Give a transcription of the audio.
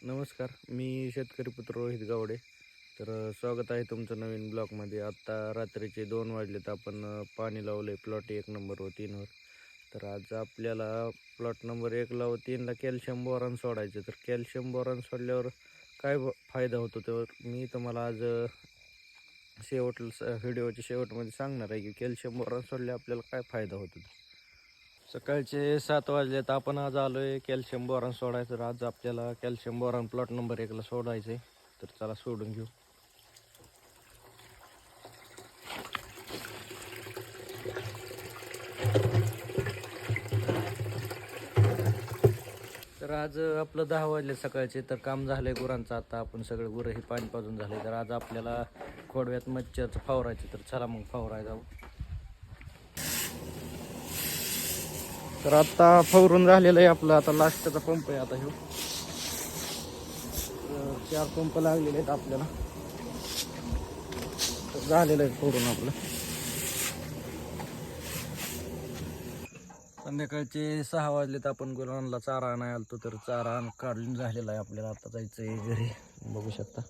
नमस्कार, मी शेतकरी पुत्र रोहित गावडे. स्वागत आहे तुमचं नवीन ब्लॉगमध्ये. आत्ता रात्रीचे 2 वाजलेत. आपण पाणी लावलं आहे प्लॉट 1 नंबर व 3वर. तर आज आपल्याला प्लॉट नंबर 1ला व 3ला कॅल्शियम बोरॉन सोडायचं. तर कॅल्शियम बोरॉन सोडल्यावर काय फायदा होतो तर मी तुम्हाला आज व्हिडिओच्या शेवटमध्ये सांगणार आहे की कॅल्शियम बोरॉन सोडल्यावर आपल्याला काय फायदा होतो. सकाळचे 7 वाजलेत. आपण आज आलो आहे कॅल्शियम बोरॉन सोडायचं. तर आज आपल्याला कॅल्शियम बोरॉन प्लॉट नंबर 1ला सोडायचं आहे. तर चला सोडून घेऊ. तर आज आपलं 10 वाजले सकाळचे. तर काम झालंय गुरांचं. आता आपण सगळं गुरं हे पाणी पाजून झाले. तर आज आपल्याला खोडव्यात मच्छरचं फवारायचं. तर चला मग फवारायला जाऊ. तर आता फवरून झालेलं आहे आपलं. आता लास्टचा पंप आहे आता ह्यो. 4 पंप लागलेले आहेत आपल्याला. तर झालेलं आहे फवरून आपलं. संध्याकाळचे 6 वाजलेत. आपण गुरांना चारा आणायला आलतो. तर चारा काढून झालेला आहे आपल्याला. आता जायचं आहे घरी, बघू शकता.